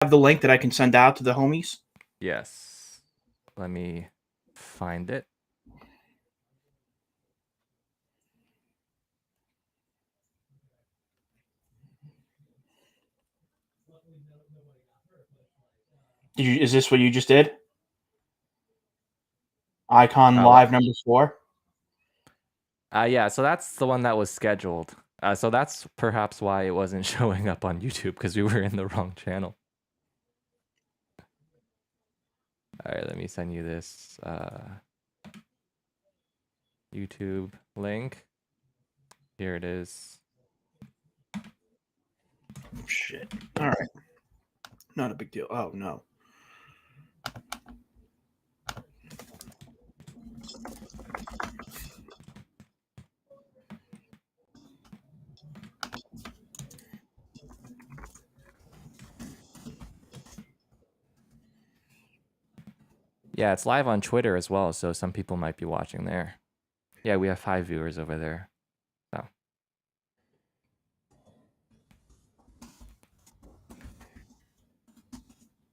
have the link that I can send out to the homies? Yes. Let me find it. Is this what you just did? Icon What? live number 4? Yeah, so that's the one that was scheduled. So that's perhaps why it wasn't showing up on YouTube, because we were in the wrong channel. All right, let me send you this YouTube link. Here it is. Shit. All right. Not a big deal. Oh, no. Yeah, it's live on Twitter as well, so some people might be watching there. Yeah, we have 5 viewers over there. So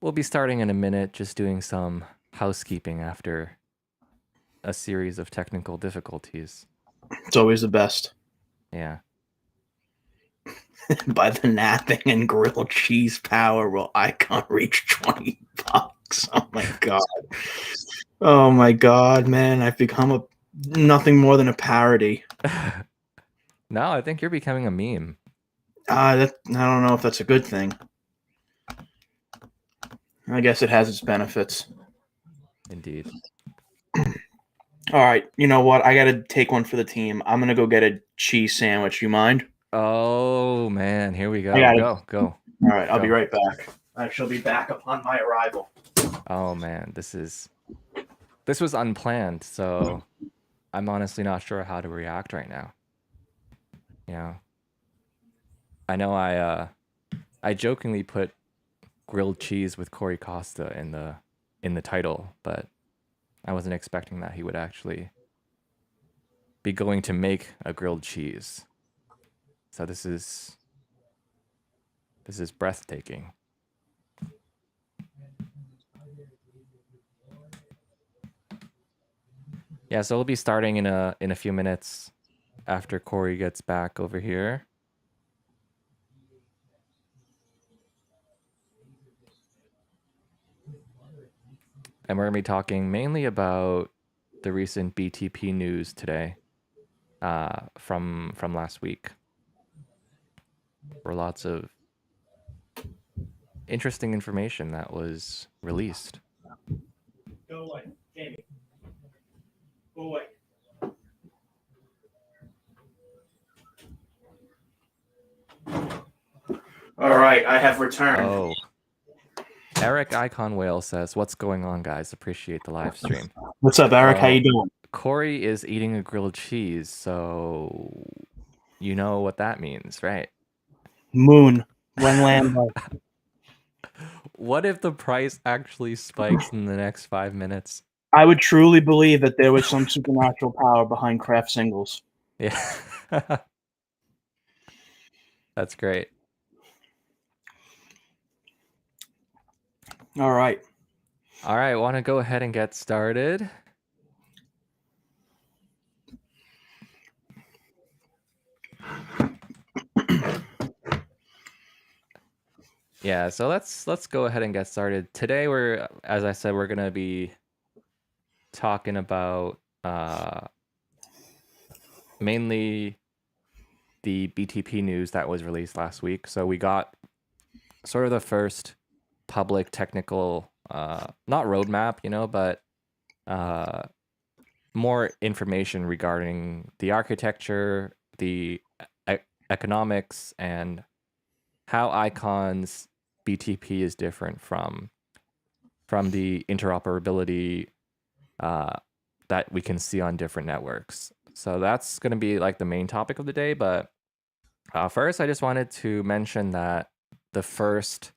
we'll be starting in a minute, just doing some housekeeping after a series of technical difficulties. It's always the best. Yeah. By the napping and grilled cheese power will Icon reach $20? Oh my god. Oh my god, man. I've become nothing more than a parody. No, I think you're becoming a meme. I don't know if that's a good thing. I guess it has its benefits. Indeed. All right, you know what? I got to take one for the team. I'm going to go get a cheese sandwich. You mind? Oh, man. Here we go. Go. All right, I'll be right back. I shall be back upon my arrival. Oh, man. This was unplanned, so I'm honestly not sure how to react right now. Yeah. I know I jokingly put grilled cheese with Corey Costa in the title, but I wasn't expecting that he would actually be going to make a grilled cheese. So this is breathtaking. Yeah, so we'll be starting in a few minutes after Corey gets back over here. And we're going to be talking mainly about the recent BTP news today, from last week. For lots of interesting information that was released. Go away, Jamie. Go away. All right, I have returned. Oh. Eric Icon Whale says, "What's going on, guys? Appreciate the live stream." What's up, Eric? How you doing? Corey is eating a grilled cheese, so you know what that means, right? Moon. When land. What if the price actually spikes in the next 5 minutes? I would truly believe that there was some supernatural power behind Kraft singles. Yeah. That's great. All right. Want to go ahead and get started? Yeah, so let's go ahead and get started. Today as I said, we're going to be talking about mainly the BTP news that was released last week. So we got sort of the first public technical, not roadmap, but more information regarding the architecture, the economics, and how Icon's BTP is different from the interoperability that we can see on different networks. So that's going to be like the main topic of the day. But first, I just wanted to mention that the first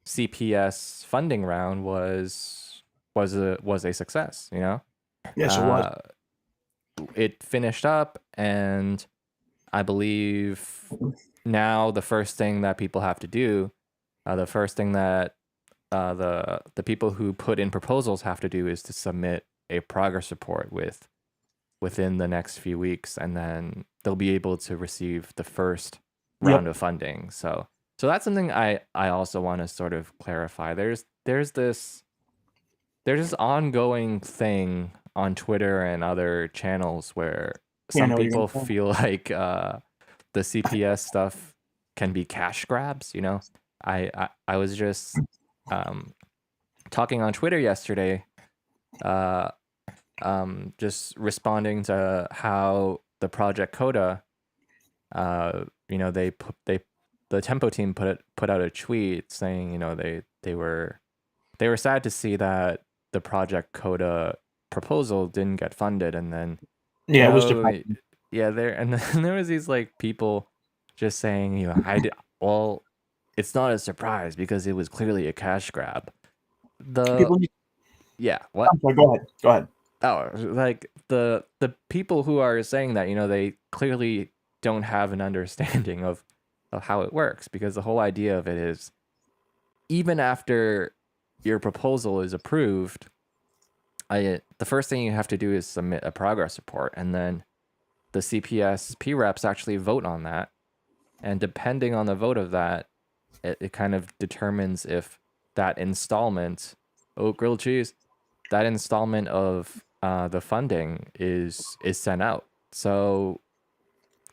CPS funding round was a success. Yes, it was. It finished up, and I believe now the first thing that people have to do The first thing that the people who put in proposals have to do is to submit a progress report within the next few weeks, and then they'll be able to receive the first round of funding. So that's something I also want to sort of clarify. There's this ongoing thing on Twitter and other channels where some people feel like the CPS stuff can be cash grabs. You know, I was just talking on Twitter yesterday, just responding to how the Project Coda, you know, the Tempo team put out a tweet saying, you know, they were sad to see that the Project Coda proposal didn't get funded, and then it was depressing. and then there was these like people just saying, you know, well, it's not a surprise because it was clearly a cash grab. What? I'm sorry, go ahead. Oh, like the people who are saying that, you know, they clearly don't have an understanding of how it works, because the whole idea of it is, even after your proposal is approved, the first thing you have to do is submit a progress report, and then the CPS P-reps actually vote on that, and depending on the vote of that, it kind of determines if that installment, grilled cheese, that installment of the funding is sent out. So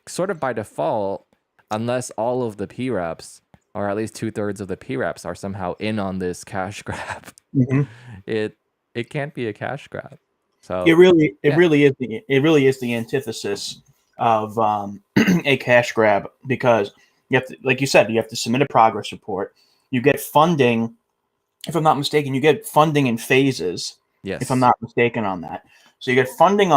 sort of by default, unless all of the P-reps, or at least 2/3 of the P-reps, are somehow in on this cash grab, it can't be a cash grab. So it really is the antithesis of a cash grab, because you have to, like you said, you have to submit a progress report. You get funding, if I'm not mistaken, you get funding in phases. Yes. If I'm not mistaken on that. So you get funding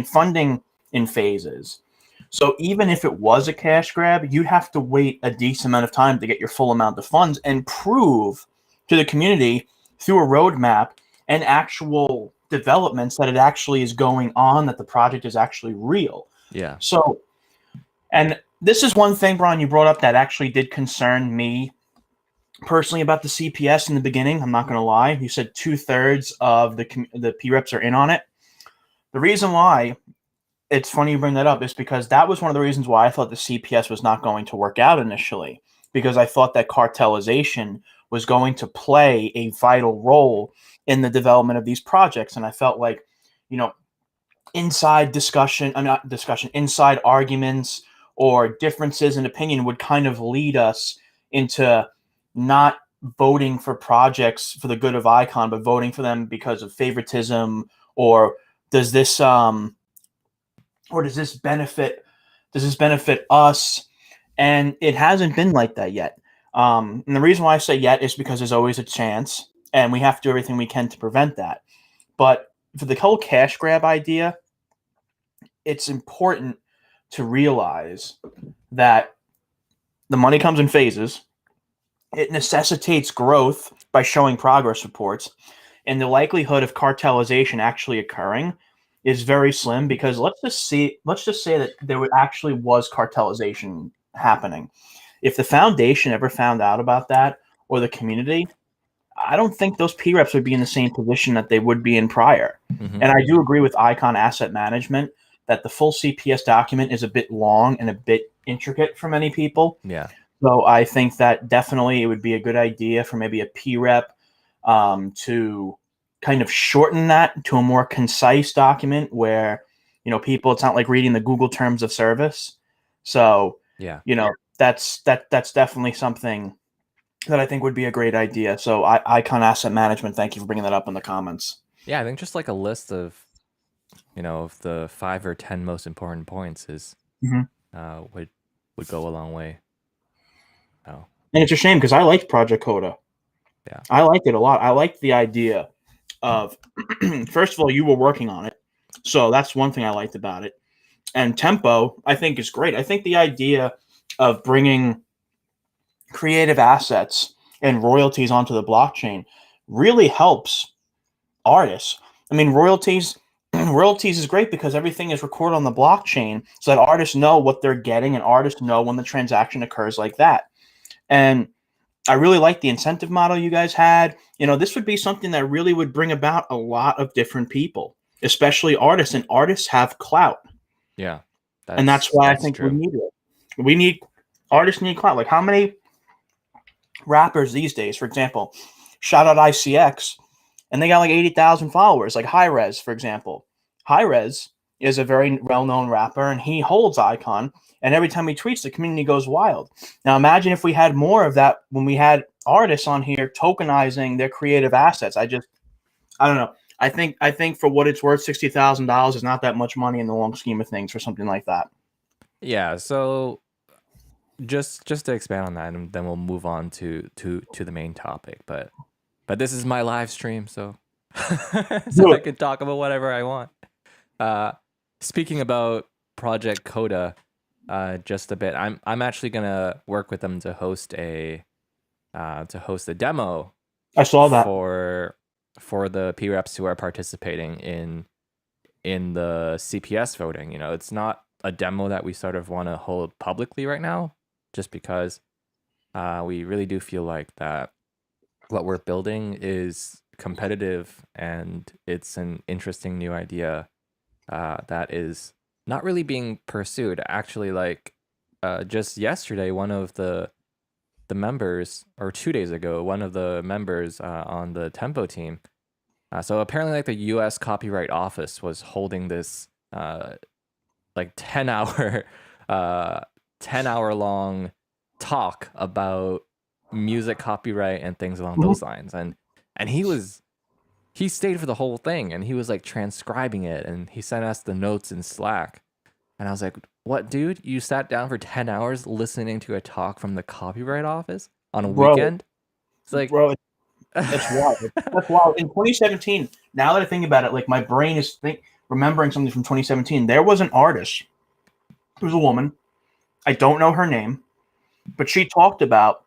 funding in phases. So even if it was a cash grab, you'd have to wait a decent amount of time to get your full amount of funds and prove to the community through a roadmap and actual developments that it actually is going on, that the project is actually real. Yeah. So, and this is one thing, Brian, you brought up that actually did concern me personally about the CPS in the beginning. I'm not going to lie. You said 2/3 of the P-reps are in on it. The reason why it's funny you bring that up is because that was one of the reasons why I thought the CPS was not going to work out initially, because I thought that cartelization was going to play a vital role in the development of these projects. And I felt like, you know, inside arguments or differences in opinion would kind of lead us into not voting for projects for the good of Icon, but voting for them because of favoritism, or does this benefit us? And it hasn't been like that yet. And the reason why I say yet is because there's always a chance, and we have to do everything we can to prevent that. But for the whole cash grab idea, it's important to realize that the money comes in phases. It necessitates growth by showing progress reports, and the likelihood of cartelization actually occurring is very slim, because let's just say that there actually was cartelization happening. If the foundation ever found out about that, or the community, I don't think those P-reps would be in the same position that they would be in prior. Mm-hmm. And I do agree with Icon Asset Management that the full CPS document is a bit long and a bit intricate for many people. Yeah. So I think that definitely it would be a good idea for maybe a P-rep to kind of shorten that to a more concise document where, you know, people, it's not like reading the Google terms of service. So, yeah, you know, that's definitely something that I think would be a great idea. So Icon Asset Management, thank you for bringing that up in the comments. Yeah, I think just like a list of, you know, of the 5 or 10 most important points is would go a long way. Oh. And it's a shame because I liked Project Coda. Yeah. I liked it a lot. I liked the idea of, first of all, you were working on it. So that's one thing I liked about it. And Tempo, I think, is great. I think the idea of bringing creative assets and royalties onto the blockchain really helps artists. I mean, royalties is great because everything is recorded on the blockchain, so that artists know what they're getting, and artists know when the transaction occurs like that. And I really like the incentive model you guys had. This would be something that really would bring about a lot of different people, especially artists, and artists have clout. Yeah, And that's why I that's think we true. need it. Artists need clout. Like, how many rappers these days, for example, shout out ICX, and they got like 80,000 followers, like High Res, for example. High Res is a very well-known rapper, and he holds Icon, and every time he tweets, the community goes wild. Now imagine if we had more of that when we had artists on here tokenizing their creative assets. I don't know. I think for what it's worth, $60,000 is not that much money in the long scheme of things for something like that. Yeah, so just to expand on that, and then we'll move on to the main topic. But this is my live stream, so so I can talk about whatever I want. Speaking about Project Coda, just a bit. I'm actually gonna work with them to host a demo. I saw that for the P reps who are participating in the CPS voting. It's not a demo that we sort of want to hold publicly right now, just because we really do feel like that what we're building is competitive and it's an interesting new idea that is not really being pursued. Actually, like just yesterday, one of the members, or 2 days ago, one of the members on the Tempo team. So apparently, like, the U.S. Copyright Office was holding this like 10-hour 10-hour long talk about music copyright and things along those lines, and he stayed for the whole thing, and he was like transcribing it, and he sent us the notes in Slack, and I was like, what, dude, you sat down for 10 hours listening to a talk from the Copyright Office on a weekend? It's like, bro, it's wild. That's wild. In 2017, now that I think about it, like, my brain is remembering something from 2017. There was an artist. It was a woman. I don't know her name, but she talked about,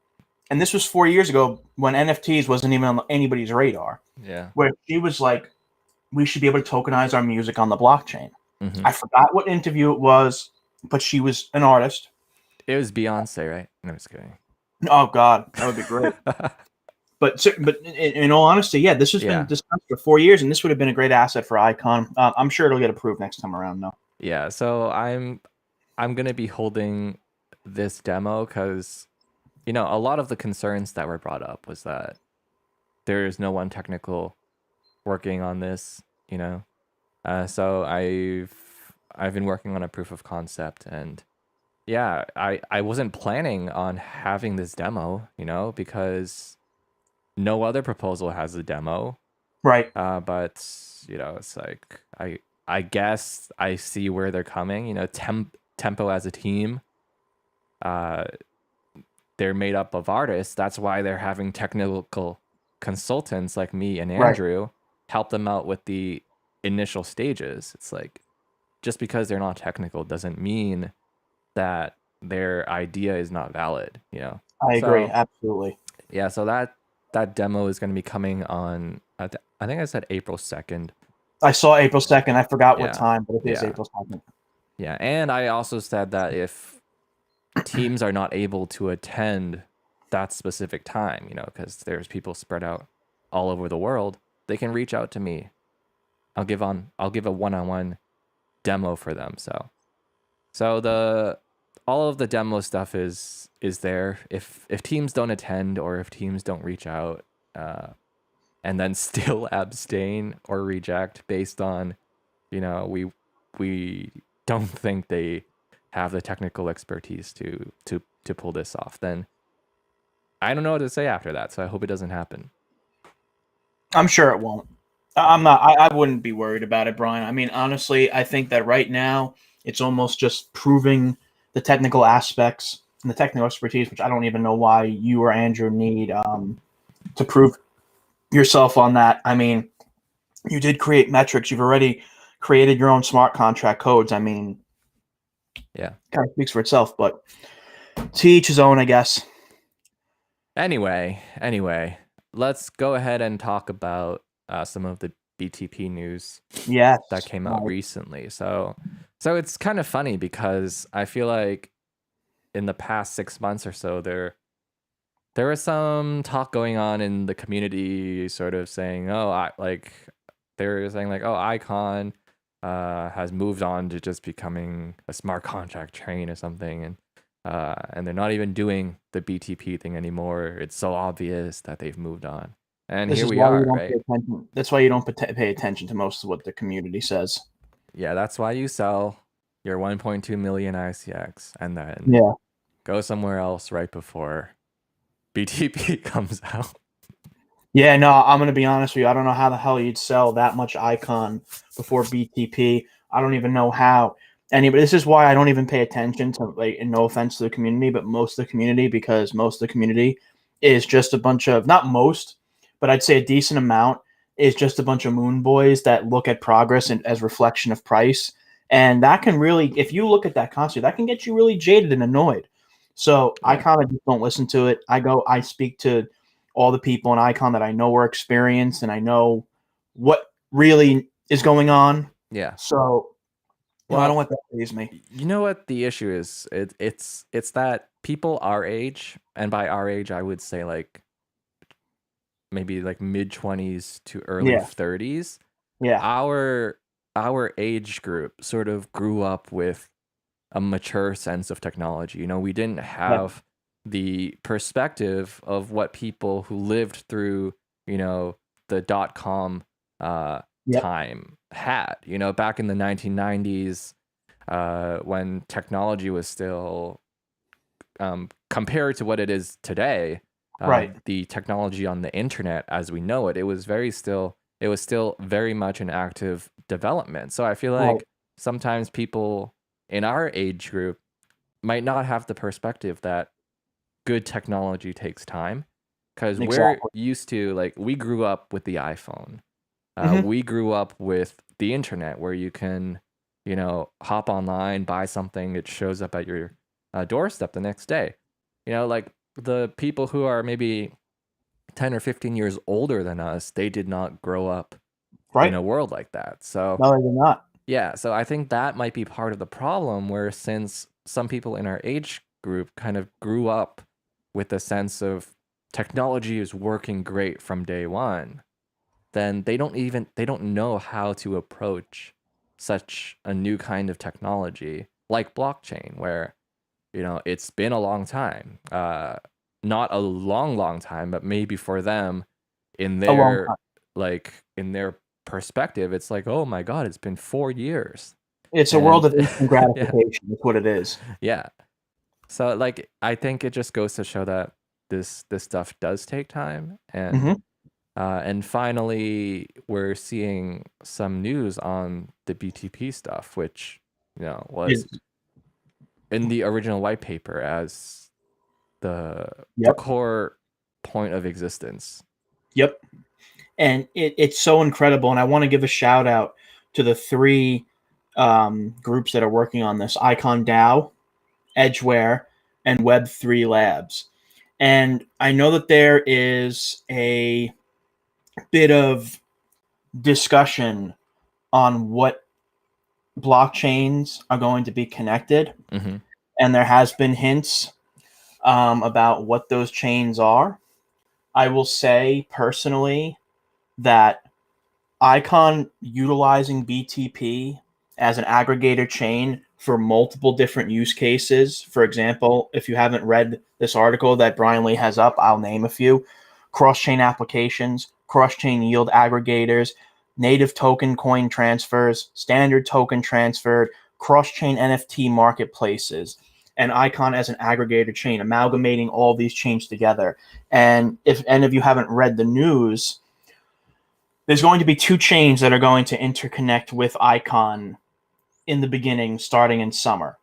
and this was 4 years ago when NFTs wasn't even on anybody's radar. Yeah. Where she was like, we should be able to tokenize our music on the blockchain. I forgot what interview it was, but she was an artist. It was Beyonce, right? No, I'm just kidding. Oh God, that would be great. But in all honesty, yeah, this has been discussed for 4 years, and this would have been a great asset for Icon. I'm sure it'll get approved next time around, though. Yeah, so I'm gonna be holding this demo because, a lot of the concerns that were brought up was that there is no one technical working on this, so I've been working on a proof of concept, and yeah, I wasn't planning on having this demo, because no other proposal has a demo, right? But it's like I guess I see where they're coming. Tempo as a team, they're made up of artists. That's why they're having technical consultants like me and Andrew help them out with the initial stages. It's like, just because they're not technical doesn't mean that their idea is not valid. I agree, absolutely. Yeah, so that demo is going to be coming on, I think I said April 2nd. I saw April 2nd. I forgot what time, but it is April 2nd. Yeah, and I also said that if teams are not able to attend that specific time, because there's people spread out all over the world, they can reach out to me. I'll give a one-on-one demo for them. So all of the demo stuff is there. If teams don't attend, or if teams don't reach out, and then still abstain or reject based on, we don't think they have the technical expertise to pull this off, then I don't know what to say after that. So I hope it doesn't happen. I'm sure it won't. I wouldn't be worried about it, Brian. I mean, honestly, I think that right now it's almost just proving the technical aspects and the technical expertise, which I don't even know why you or Andrew need to prove yourself on that. I mean, you did create metrics. You've already created your own smart contract codes. I mean, yeah, kind of speaks for itself, but to each his own, I guess. Anyway, let's go ahead and talk about some of the BTP news that came out recently. So it's kind of funny because I feel like in the past 6 months or so, there was some talk going on in the community, sort of saying, "Oh, they were saying like, oh, Icon has moved on to just becoming a smart contract chain or something, and they're not even doing the BTP thing anymore. It's so obvious that they've moved on." And This here is we why you are, don't pay right? attention. That's why you don't pay attention to most of what the community says. Yeah, that's why you sell your 1.2 million ICX and then Yeah. go somewhere else right before BTP comes out. Yeah, no, I'm gonna be honest with you. I don't know how the hell you'd sell that much Icon before BTP. I don't even know how. Anyway, this is why I don't even pay attention to, like, and no offense to the community, but most of the community, because most of the community is just a bunch of, not most, but I'd say a decent amount is just a bunch of moon boys that look at progress and as reflection of price. And that can really, if you look at that constantly, that can get you really jaded and annoyed. So I Yeah. kind of just don't listen to it. I speak to all the people in Icon that I know are experienced and I know what really is going on. Yeah. So, I don't Well, let that phase me. you know what the issue is? It's that people our age, and by our age I would say like maybe like mid-20s to early Yeah, 30s, yeah, our age group sort of grew up with a mature sense of technology. We didn't yeah, have the perspective of what people who lived through, the dot-com yep, time had. Back in the 1990s, when technology was still, compared to what it is today, right. the technology on the internet as we know it, it was still very much an active development. So I feel Right. like sometimes people in our age group might not have the perspective that good technology takes time, because we're Exactly. used to, like, we grew up with the iPhone. Hmm. We grew up with the internet where you can, hop online, buy something, it shows up at your doorstep the next day. Like the people who are maybe 10 or 15 years older than us, they did not grow up in Right. a world like that. So, No, they're not. yeah, so I think that might be part of the problem, where since some people in our age group kind of grew up with the sense of technology is working great from day one, then they don't know how to approach such a new kind of technology like blockchain, where it's been a long time, not a long time, but maybe for them, in A long their time. in their perspective, it's like, oh my god, it's been 4 years. It's a world And of instant yeah, gratification. That's what it is. yeah. So like, I think it just goes to show that this stuff does take time. Hmm. And finally, we're seeing some news on the BTP stuff, which was Is in the original white paper as the yep, core point of existence. yep. And it's so incredible. And I want to give a shout out to the three groups that are working on this: Icon DAO, Edgeware, and Web3 Labs. And I know that there is a bit of discussion on what blockchains are going to be connected. Mm-hmm. And there has been hints about what those chains are. I will say personally that Icon utilizing BTP as an aggregator chain for multiple different use cases. For example, if you haven't read this article that Brian Lee has up, I'll name a few: cross chain applications, cross chain yield aggregators, native token coin transfers, standard token transferred, cross chain NFT marketplaces, and Icon as an aggregator chain, amalgamating all these chains together. And if any of you haven't read the news, there's going to be two chains that are going to interconnect with Icon in the beginning, starting in summer.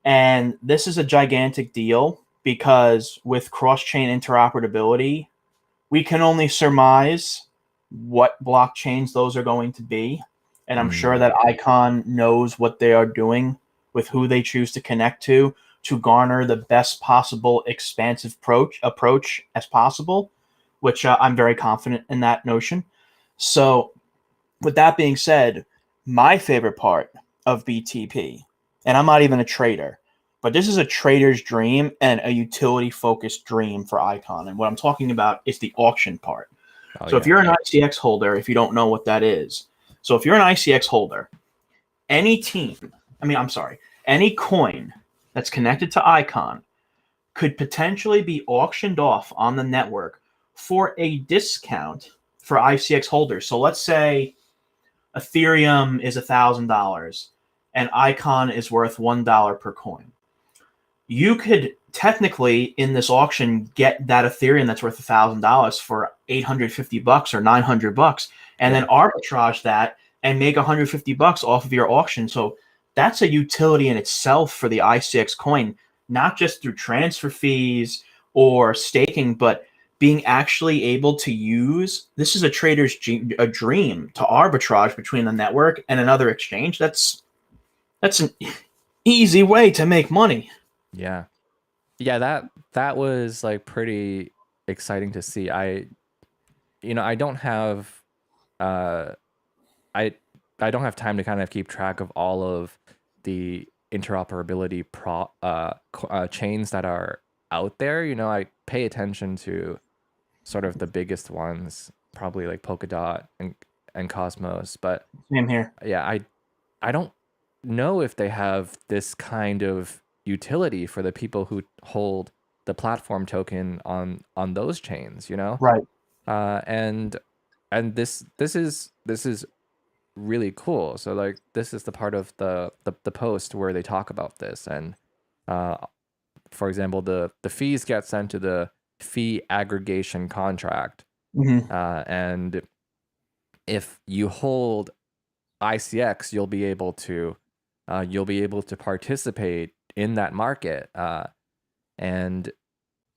And this is a gigantic deal because with cross chain interoperability, we can only surmise what blockchains those are going to be. And I'm sure Mm. that Icon knows what they are doing with who they choose to connect to garner the best possible expansive approach as possible, which I'm very confident in that notion. So, with that being said, my favorite part of BTP, and I'm not even a trader, but this is a trader's dream and a utility focused dream for Icon. And what I'm talking about is the auction part. Oh, So if yeah. you're an ICX holder, if you don't know what that is, so if you're an ICX holder, any any coin that's connected to Icon could potentially be auctioned off on the network for a discount for ICX holders. So let's say Ethereum is $1,000 and Icon is worth $1 per coin. You could technically in this auction get that Ethereum that's worth $1,000 for $850 or $900, and then arbitrage that and make $150 off of your auction. So that's a utility in itself for the ICX coin, not just through transfer fees or staking, but being actually able to use this is a trader's a dream to arbitrage between the network and another exchange. That's an easy way to make money. Yeah. That was like pretty exciting to see. I don't have uh I don't have time to kind of keep track of all of the interoperability chains that are out there. I pay attention to sort of the biggest ones, probably like Polkadot and Cosmos, but Same here. yeah, I don't know if they have this kind of utility for the people who hold the platform token on those chains, Right. and this is really cool. So like this is the part of the post where they talk about this, and for example, the fees get sent to the fee aggregation contract, and if you hold ICX, you'll be able to participate in that market, and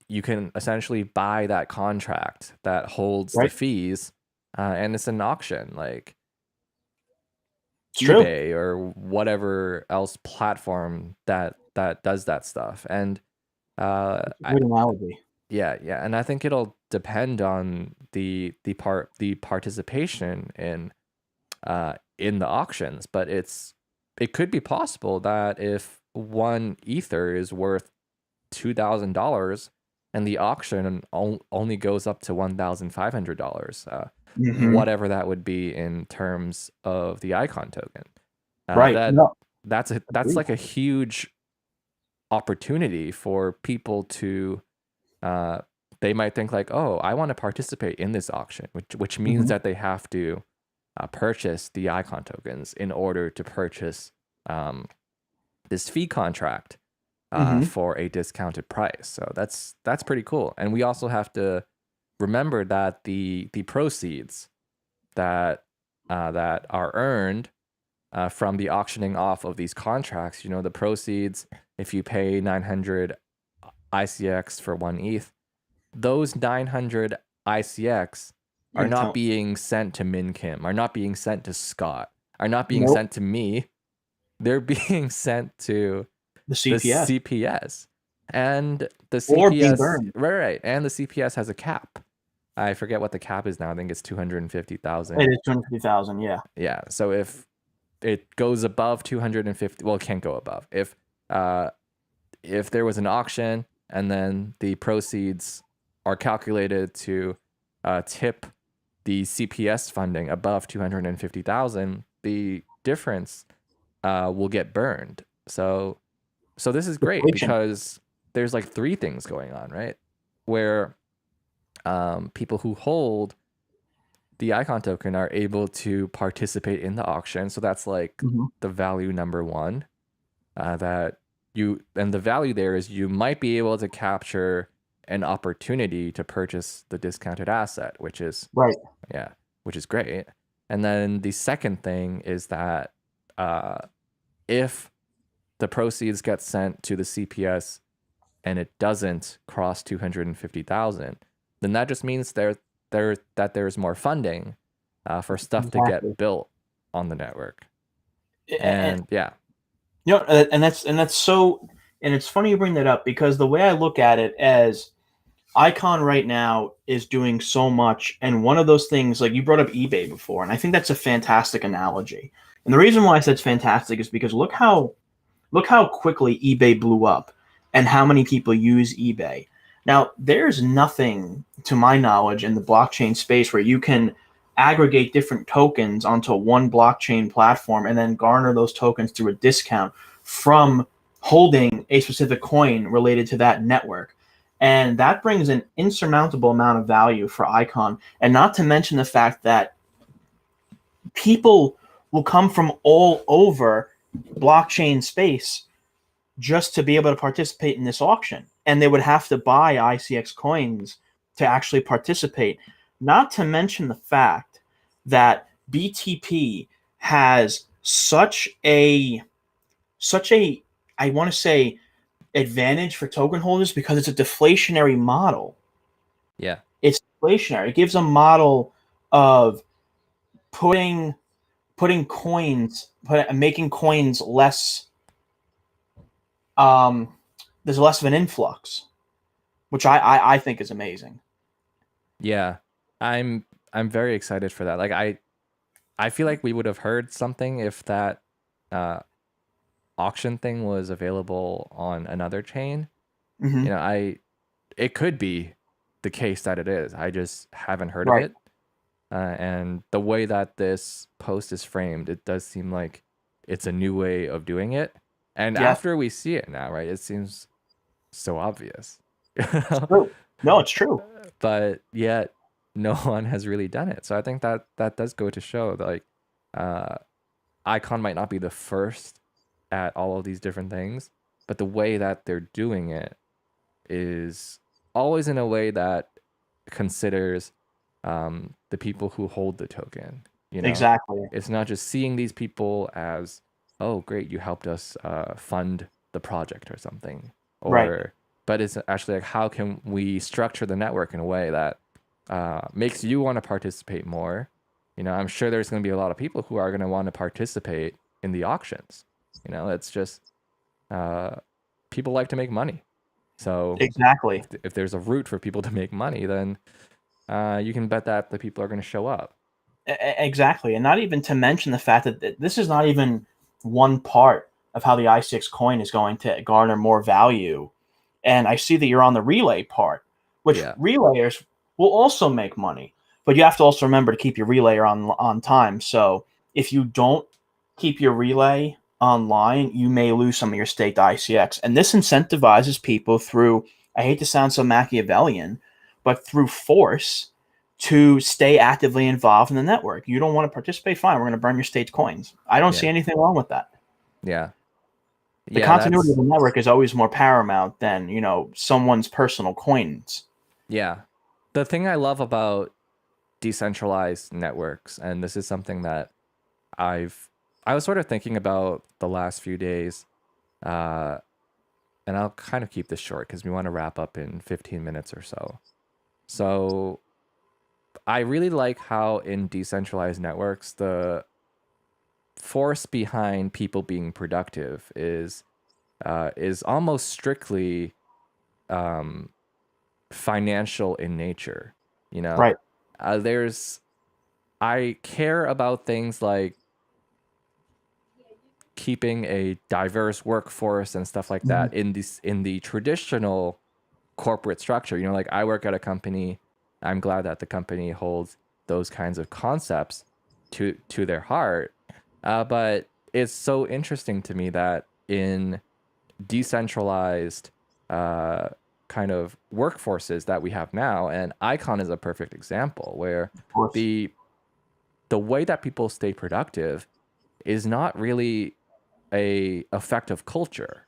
you can essentially buy that contract that holds the fees, and it's an auction like it's eBay true. or whatever else platform that does that stuff. And Good analogy. yeah, and I think it'll depend on the participation in the auctions, but it could be possible that if one ether is worth $2,000 and the auction only goes up to $1,500, whatever that would be in terms of the Icon token, Right. that's like a huge opportunity for people to they might think like, oh, I want to participate in this auction, which means that they have to purchase the Icon tokens in order to purchase this fee contract for a discounted price. So that's pretty cool. And we also have to remember that the proceeds that are earned from the auctioning off of these contracts, the proceeds, if you pay 900 ICX for 1 ETH, those 900 ICX are not being sent to Min Kim, are not being sent to Scott, are not being sent to me. They're being sent to the CPS. And the CPS, or being burned. Right. And the CPS has a cap. I forget what the cap is now. I think it's 250,000. It is 250,000, yeah. Yeah. So if it goes above 250, well, it can't go above. If there was an auction and then the proceeds are calculated to tip the CPS funding above 250,000, the difference will get burned. So this is great because there's like 3 things going on, right? Where people who hold the Icon token are able to participate in the auction. So that's like the value number 1. And the value there is you might be able to capture an opportunity to purchase the discounted asset, which is right. Yeah, which is great. And then the second thing is that if the proceeds get sent to the CPS and it doesn't cross 250,000, then that just means that there's more funding for stuff to get built on the network. And yeah. And that's so, and it's funny you bring that up because the way I look at it as Icon right now is doing so much, and one of those things, like you brought up eBay before, and I think that's a fantastic analogy. And the reason why I said it's fantastic is because look how Look how quickly eBay blew up and how many people use eBay. Now, there's nothing, to my knowledge, in the blockchain space where you can aggregate different tokens onto one blockchain platform and then garner those tokens through a discount from holding a specific coin related to that network. And that brings an insurmountable amount of value for Icon. And not to mention the fact that people will come from all over blockchain space just to be able to participate in this auction. And they would have to buy ICX coins to actually participate. Not to mention the fact that BTP has such a I want to say advantage for token holders because it's a deflationary model. Yeah. It's deflationary. It gives a model of putting making coins less there's less of an influx, which I think is amazing. Yeah. I'm very excited for that. Like I feel like we would have heard something if that uh auction thing was available on another chain. Mm-hmm. It could be the case that it is. I just haven't heard of Right. it. And the way that this post is framed, it does seem like it's a new way of doing it. And Yeah. after we see it now, right, it seems so obvious. It's true. No, it's true. But yet no one has really done it. So I think that does go to show that, like, Icon might not be the first at all of these different things, but the way that they're doing it is always in a way that considers the people who hold the token. Exactly. It's not just seeing these people as, oh, great, you helped us fund the project or something, Right. but it's actually like, how can we structure the network in a way that makes you want to participate more? I'm sure there's going to be a lot of people who are going to want to participate in the auctions. It's just people like to make money. So Exactly. if there's a route for people to make money, then you can bet that the people are going to show up. Exactly. And not even to mention the fact that this is not even one part of how the I6 coin is going to garner more value. And I see that you're on the relay part, which Yeah. relayers will also make money. But you have to also remember to keep your relayer on time. So if you don't keep your relay online, you may lose some of your staked ICX. And this incentivizes people through, I hate to sound so Machiavellian, but through force to stay actively involved in the network. You don't want to participate? Fine, we're going to burn your staked coins. I don't see Yeah. anything wrong with that. Yeah. The Yeah, continuity of the network is always more paramount than, someone's personal coins. yeah. The thing I love about decentralized networks, and this is something that I was sort of thinking about the last few days, uh, and I'll kind of keep this short because we want to wrap up in 15 minutes or so. So I really like how in decentralized networks, the force behind people being productive is almost strictly um, financial in nature. Right. There's I care about things like keeping a diverse workforce and stuff like Mhm. that in the traditional corporate structure. Like, I work at a company. I'm glad that the company holds those kinds of concepts to their heart. But it's so interesting to me that in decentralized uh, kind of workforces that we have now, and Icon is a perfect example, where Of course. the way that people stay productive is not really a effect of culture.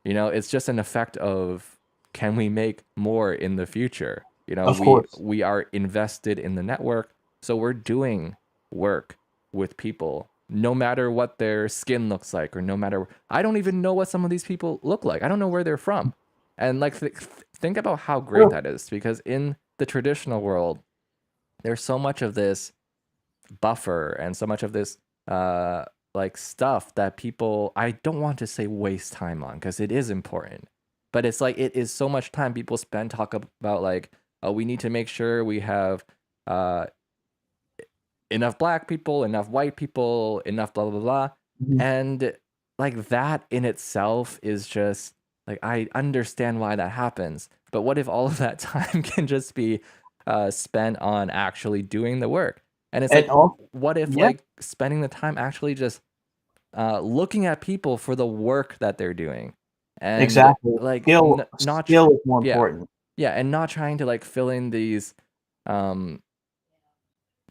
It's just an effect of, can we make more in the future? Of we course. we are invested in the network, so we're doing work with people, no matter what their skin looks like, or no matter, I don't even know what some of these people look like. I don't know where they're from. And like, think about how great True. that is, because in the traditional world, there's so much of this buffer and so much of this like stuff that people, I don't want to say waste time on, because it is important, but it's like, it is so much time people spend talk about, like, oh, we need to make sure we have uh enough black people, enough white people, enough blah blah blah. Mhm. And like that in itself is just like, I understand why that happens, but what if all of that time can just be spent on actually doing the work? And it's And like, all, what if yeah, like spending the time actually just looking at people for the work that they're doing, and exactly. like not Skill is more yeah, important. yeah, and not trying to like fill in these um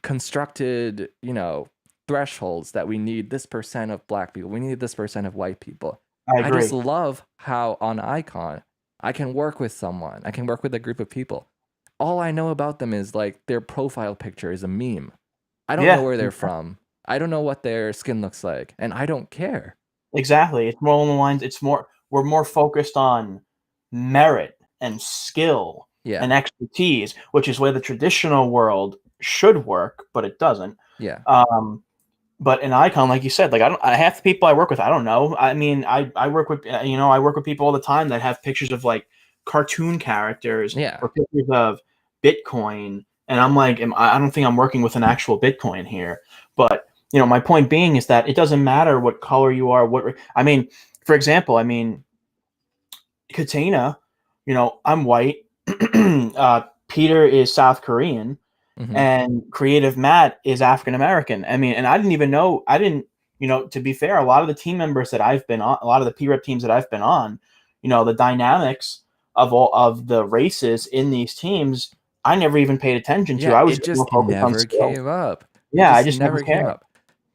constructed, thresholds that we need this percent of black people, we need this percent of white people. I I just agree. love how on Icon I can work with someone, I can work with a group of people. All I know about them is like their profile picture is a meme. I don't know Yeah, where they're from. I don't know what their skin looks like, and I don't care. exactly. It's more along the lines. We're more focused on merit and skill Yeah, and expertise, which is where the traditional world should work, but it doesn't. yeah, Um, but in Icon, like you said, like half the people I work with, I don't know. I mean, I work with I work with people all the time that have pictures of like cartoon characters yeah, or pictures of Bitcoin, and I'm like, I don't think I'm working with an actual Bitcoin here. But my point being is that it doesn't matter what color you are. I mean, for example, I mean, Katina, I'm white. Peter is South Korean mm-hmm. and Creative Matt is African American. I mean, and I didn't even know. I didn't, to be fair, a lot of the team members that I've been on, a lot of the P-Rep teams that I've been on, the dynamics of all of the races in these teams, I never even paid attention to. Yeah, I was it just more just focused on never skill. came up. It Yeah, I just just never never came cared. up.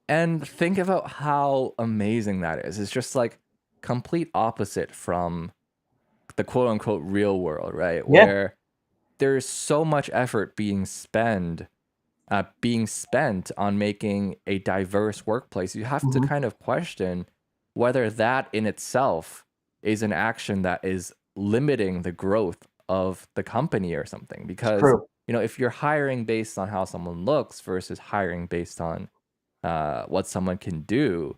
And think about how amazing that is. It's just like complete opposite from the quote unquote real world, right? Yeah. Where there's so much effort being spent on making a diverse workplace. You have to Hmm. kind of question whether that in itself is an action that is limiting the growth of the company or something. It's Because, true. if you're hiring based on how someone looks versus hiring based on what someone can do,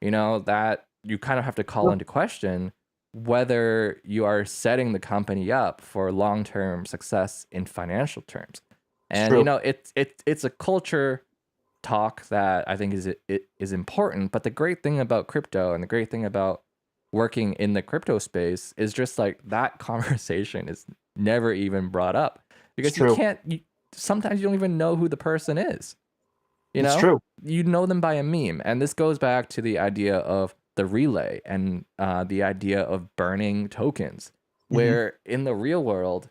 that you kind of have to call True. into question whether you are setting the company up for long-term success in financial terms. It's And true. it's a culture talk that I think is important. But the great thing about crypto and the great thing about working in the crypto space is just like that conversation is never even brought up, It's because true. sometimes you don't even know who the person is. You It's know, true. you know them by a meme. And this goes back to the idea of the relay and the idea of burning tokens, Hmm. where in the real world,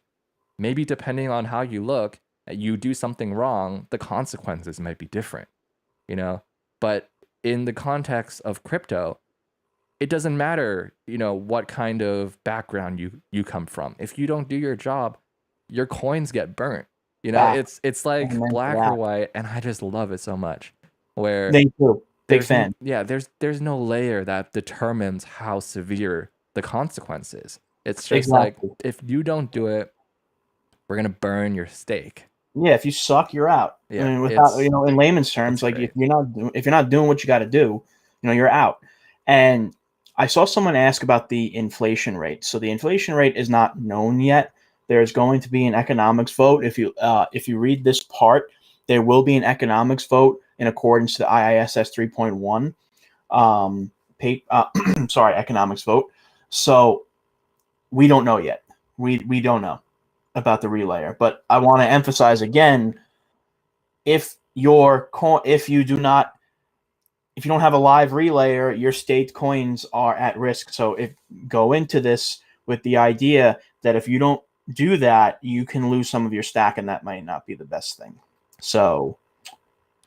maybe depending on how you look, you do something wrong, the consequences might be different, you know? But in the context of crypto, it doesn't matter, what kind of background you come from. If you don't do your job, your coins get burnt. Fact. It's like Amen to black or that. white, and I just love it so much. Where Thank you. Big fan. there's no layer that determines how severe the consequence is. It's just like, Exactly. if you don't do it, we're gonna burn your stake. Yeah, if you suck, you're out. I Yeah, mean, without in layman's it's terms, like great. if you're not doing what you got to do, you're out. And I saw someone ask about the inflation rate. So the inflation rate is not known yet. There's going to be an economics vote. If you read this part, there will be an economics vote in accordance to the IISS 3.1. Sorry, economics vote. So we don't know yet. We don't know about the relayer, but I want to emphasize again, if you do not if you don't have a live relayer, your state coins are at risk. So if go into this with the idea that if you don't do that, you can lose some of your stack, and that might not be the best thing. So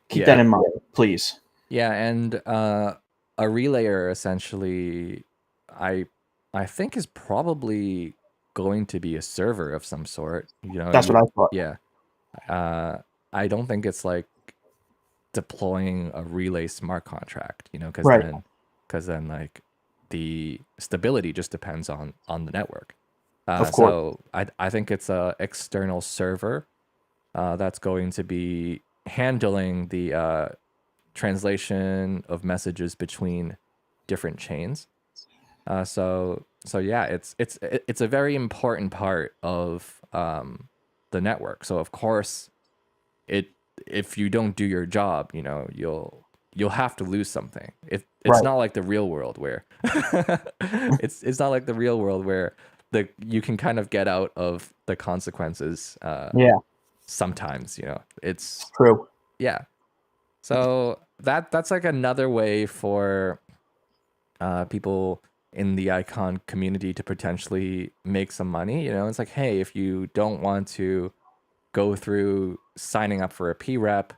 keep that Yeah. in mind, please. Yeah, and a relayer essentially, I I think is probably going to be a server of some sort. That's what I thought. Yeah. Uh, I don't think it's like deploying a relay smart contract, because Right. then like the stability just depends on the network. Of course. So I think it's a external server that's going to be handling the translation of messages between different chains. So yeah, it's a very important part of the network. So of course, it if you don't do your job, you'll have to lose something. It's Right. not like the real world where it's not like the real world where you can kind of get out of the consequences Yeah, sometimes, it's it's true. yeah. So that's like another way for people in the icon community to potentially make some money. It's like, hey, if you don't want to go through signing up for a P rep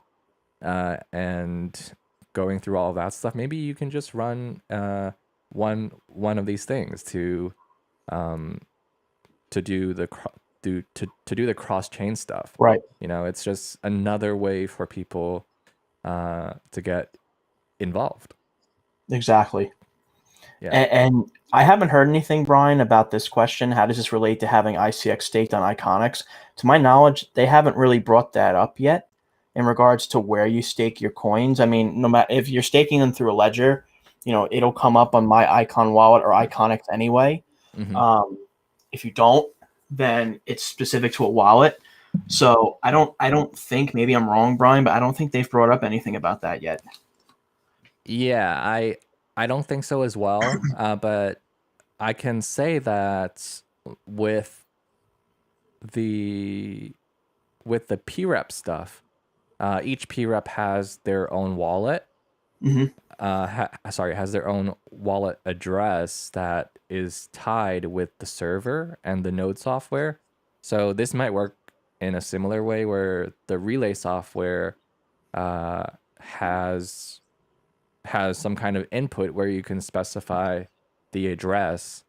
and going through all of that stuff, maybe you can just run one of these things um, to do the to do the cross chain stuff. Right. It's just another way for people to get involved. Exactly. Yeah. And I haven't heard anything, Brian, about this question. How does this relate to having ICX staked on Iconics? To my knowledge, they haven't really brought that up yet in regards to where you stake your coins. I mean, no matter if you're staking them through a ledger, it'll come up on my Icon wallet or Iconics anyway. Hmm. Um, if you don't, then it's specific to a wallet. So I don't think, maybe I'm wrong, Brian, but I don't think they've brought up anything about that yet. Yeah, I don't think so as well. But I can say that with the with the PREP stuff, each PREP has their own wallet. Hmm. Has their own wallet address that is tied with the server and the node software. So this might work in a similar way where the relay software uh, has some kind of input where you can specify the address,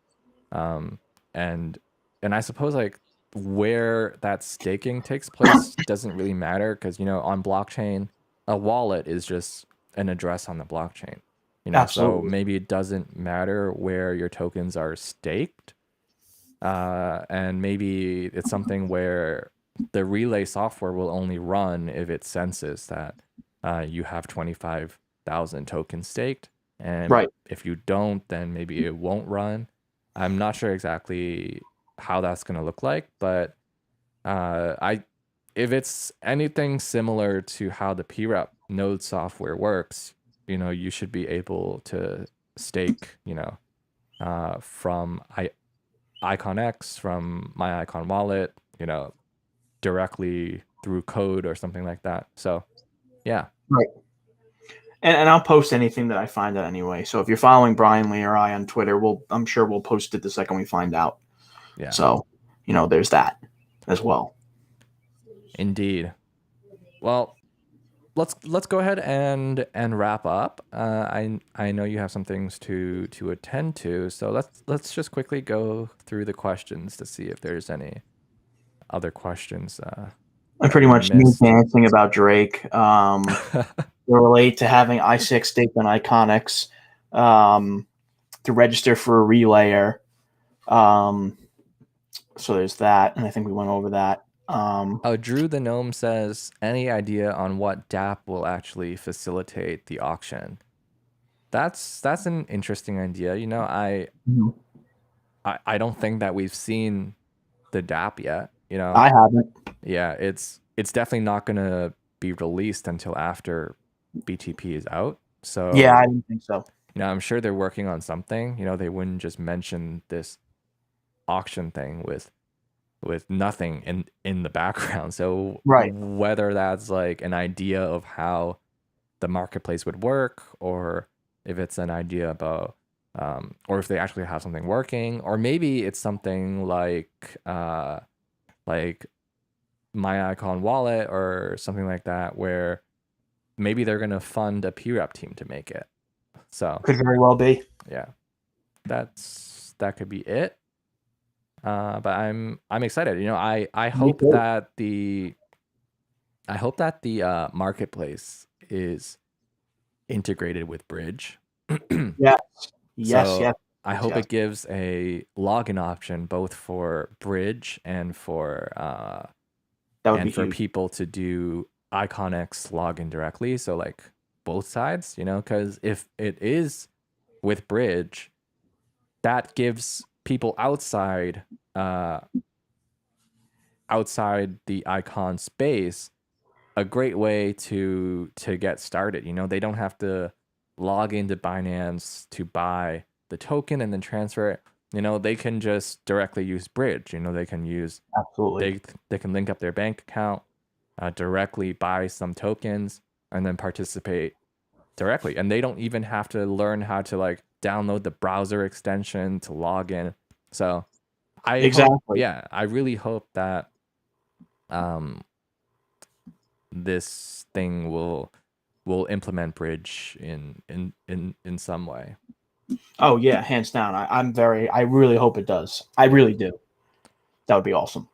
um, and I suppose like where that staking takes place doesn't really matter because on blockchain a wallet is just an address on the blockchain, so Absolutely. maybe it doesn't matter where your tokens are staked, and maybe it's something where the relay software will only run if it senses that you have 25,000 tokens staked. And Right. if you don't, then maybe it won't run. I'm not sure exactly how that's going to look like, but I if it's anything similar to how the PREP node software works, you should be able to stake, from Icon X, from my Icon wallet, directly through code or something like that. So yeah, Right. And I'll post anything that I find out anyway. So if you're following Brian Lee or I on Twitter, I'm sure we'll post it the second we find out. yeah, So, there's that as well. indeed. Well, let's go ahead and wrap up. I know you have some things to attend to, so let's just quickly go through the questions to see if there's any other questions And that pretty we much me missed. dancing about Drake. To relate to having I6 staked on Iconics, to register for a relayer. Um, so there's that, and I think we went over that. Oh, Drew the Gnome says, any idea on what DApp will actually facilitate the auction? That's an interesting idea. Mhm. I don't think that we've seen the DApp yet. I haven't. Yeah, it's definitely not gonna be released until after BTP is out. Yeah, I So, didn't think so. I'm sure they're working on something. They wouldn't just mention this auction thing with nothing in the background. So Right. whether that's like an idea of how the marketplace would work, or if it's an idea about or if they actually have something working, or maybe it's something like my icon wallet or something like that, where maybe they're gonna fund a PREP team to make it. So Could very well be. yeah, that could be it. But I'm excited. I Me hope too. that the marketplace is integrated with Bridge. Yes. Yes. So Yes. I Yes. hope Yes. it gives a login option both for Bridge That would be and for huge. people to do IconX login directly. So like both sides, because if it is with Bridge, that gives people uh outside the icon space a great way to get started. They don't have to log into Binance to buy the token and then transfer it. They can just directly use Bridge. They can use Absolutely. they can link up their bank account, directly buy some tokens, and then participate directly. And they don't even have to learn how to like download the browser extension to log in. So Exactly. I really hope that um this thing will implement Bridge in some way. Oh yeah, hands down. I really hope it does. I really do. That would be awesome.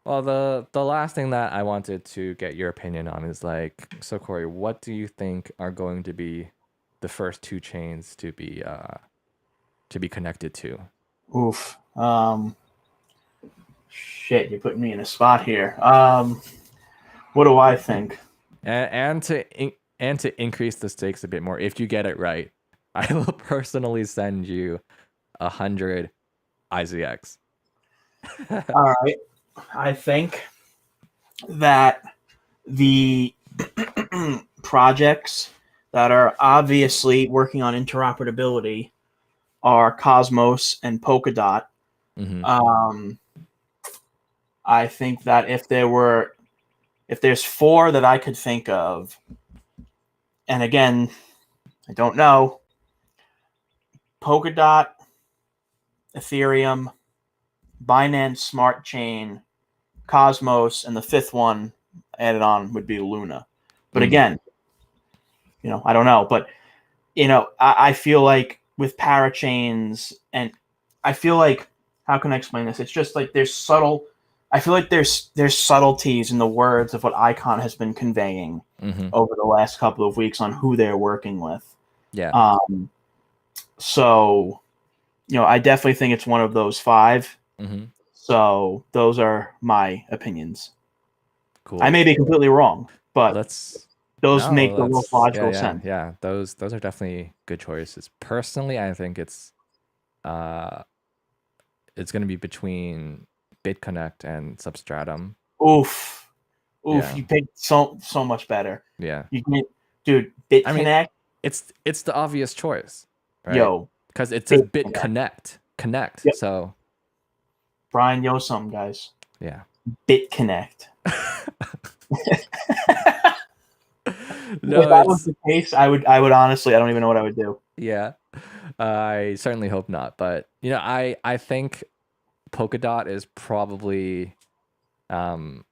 Well, the last thing that I wanted to get your opinion on is like, so Corey, what do you think are going to be the first two chains to be connected to? Oof. Shit, you're putting me in a spot here. What do I think? And to increase the stakes a bit more, if you get it right, I will personally send you 100 IZX. All right. I think that the projects that are obviously working on interoperability are Cosmos and Polkadot. Mm-hmm. I think that if there's four that I could think of, and again, I don't know, Polkadot, Ethereum, Binance Smart Chain, Cosmos, and the fifth one added on would be Luna. But again, I don't know. But I feel like with parachains, and I feel like, how can I explain this? It's just like there's subtle. I feel like there's subtleties in the words of what Icon has been conveying over the last couple of weeks on who they're working with. Yeah. So, I definitely think it's one of those five. Mm-hmm. So those are my opinions. Cool. I may be completely wrong, but those make the most logical sense. Yeah. Those are definitely good choices. Personally, I think it's going to be between BitConnect and Substratum. Oof. Yeah. You picked so much better. Yeah. Dude, BitConnect. I mean, it's the obvious choice, right? Yo, because it says BitConnect. Connect. Yep. So Brian, some guys. Yeah. BitConnect. No, if that was the case, I would honestly, I don't even know what I would do. Yeah. I certainly hope not. But I think Polkadot is probably going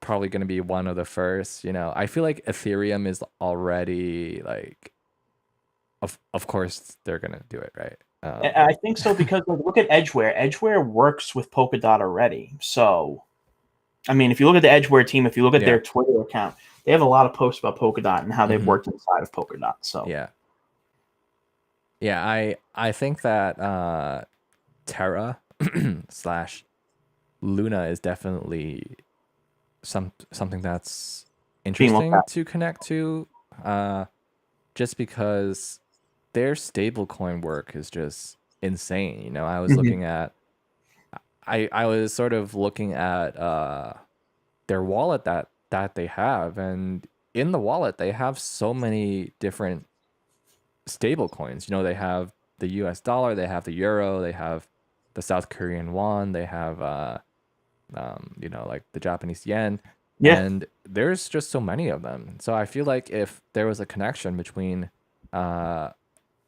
to be one of the first. I feel like Ethereum is already like, of course they're gonna do it, right? I think so, because look at Edgeware. Edgeware works with Polkadot already. So, I mean, if you look at the Edgeware team, if you look at their Twitter account, they have a lot of posts about Polkadot and how they've worked inside of Polkadot. So yeah, I think that Terra / Luna is definitely something that's interesting to connect to, just because their stablecoin work is just insane. I was looking at, I was sort of looking at their wallet that they have, and in the wallet they have so many different stable coins. They have the US dollar, they have the euro, they have the South Korean won, they have like the Japanese yen. And there's just so many of them. So I feel like if there was a connection between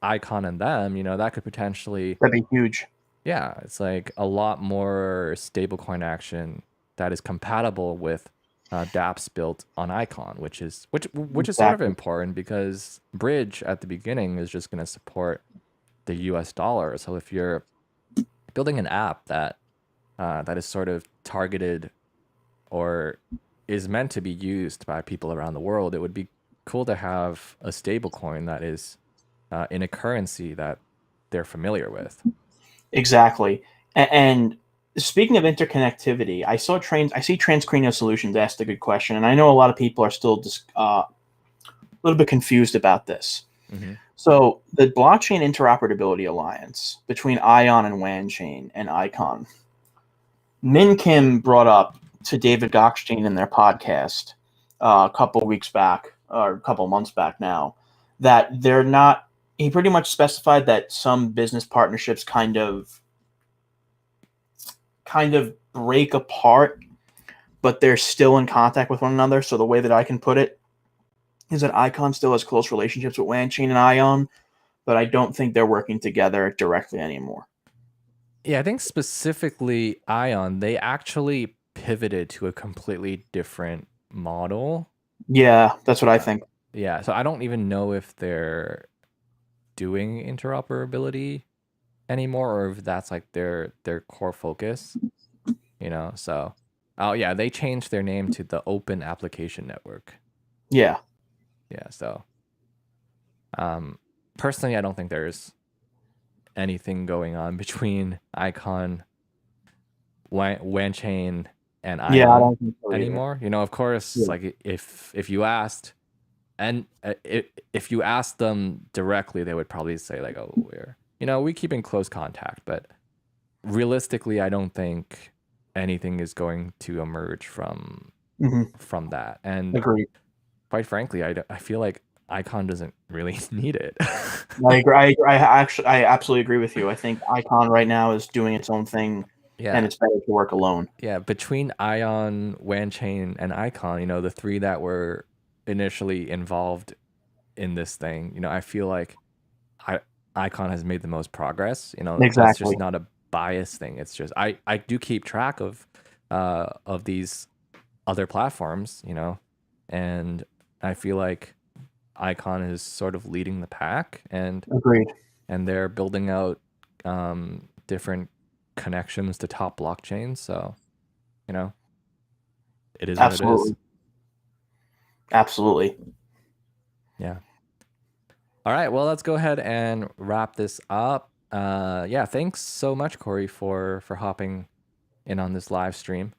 Icon and them, that could potentially, that'd be huge. Yeah, it's like a lot more stablecoin action that is compatible with dApps built on Icon, which is sort of important, because Bridge at the beginning is just going to support the US dollar. So if you're building an app that is sort of targeted or is meant to be used by people around the world, it would be cool to have a stablecoin that is in a currency that they're familiar with. Exactly. And speaking of interconnectivity, I see Transcranial Solutions asked a good question, and I know a lot of people are still a little bit confused about this. So the Blockchain Interoperability Alliance between Ion and Wanchain and Icon, Min Kim brought up to David Gokhshtein in their podcast a couple weeks back, or a couple months back now, that they're not. He pretty much specified that some business partnerships kind of break apart, but they're still in contact with one another. So the way that I can put it is that Icon still has close relationships with Wanchain and Ion, but I don't think they're working together directly anymore. Yeah, I think specifically Ion, they actually pivoted to a completely different model. Yeah, that's what I think. Yeah, so I don't even know if they're doing interoperability anymore or if that's like their core focus, you know. So oh yeah, they changed their name to the Open Application Network. Yeah. Yeah, so personally I don't think there's anything going on between Icon, Wanchain, and Ion Yeah, I don't think so either. anymore. You know, of course, Yeah. like if you asked, and if you asked them directly, they would probably say like, "Oh, we keep in close contact." But realistically, I don't think anything is going to emerge from that. And Agreed. quite frankly, I feel like Icon doesn't really need it. I agree. I absolutely agree with you. I think Icon right now is doing its own thing, Yeah. and it's better to work alone. Yeah, between Ion, Wanchain, and Icon, the three that were initially involved in this thing, I feel like Icon has made the most progress. That's just Exactly. not a bias thing. It's just I do keep track of these other platforms, and I feel like Icon is sort of leading the pack, and Agreed. they're building out different connections to top blockchains. So, it is what it is. Absolutely. Yeah. All right. Well, let's go ahead and wrap this up. Yeah. Thanks so much, Corey, for hopping in on this live stream.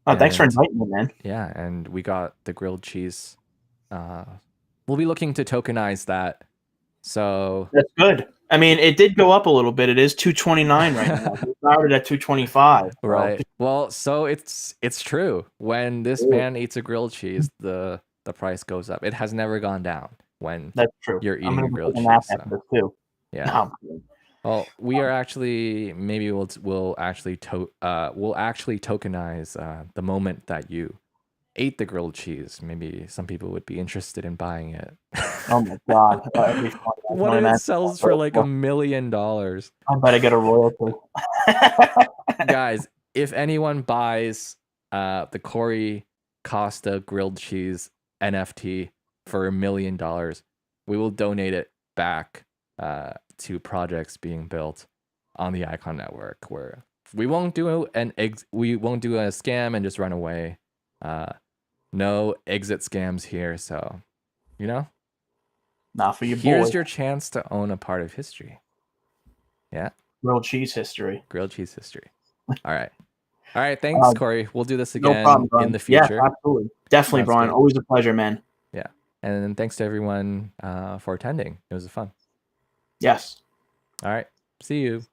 Oh, thanks for inviting me, man. Yeah, and we got the grilled cheese. We'll be looking to tokenize that. So that's good. I mean, it did go up a little bit. It is 229 right now. We started at 225. Right. Well, so it's true. When this man eats a grilled cheese, the price goes up. It has never gone down when that's true. You're eating a grilled cheese. So. Too. Yeah. No, well, we are actually we'll actually tokenize the moment that you ate the grilled cheese. Maybe some people would be interested in buying it. Oh my god! What if it sells for like $1 million? I bet I get a royalty. Guys, if anyone buys the Corey Costa grilled cheese NFT for $1 million, we will donate it back to projects being built on the Icon network, where we won't do a scam and just run away. No exit scams here, so not for you. Here's your chance to own a part of history. Yeah, grilled cheese history. Grilled cheese history. All right. Thanks, Corey. We'll do this again in the future. Yeah, absolutely, definitely, Brian. Always a pleasure, man. Yeah, and thanks to everyone for attending. It was fun. Yes. All right. See you.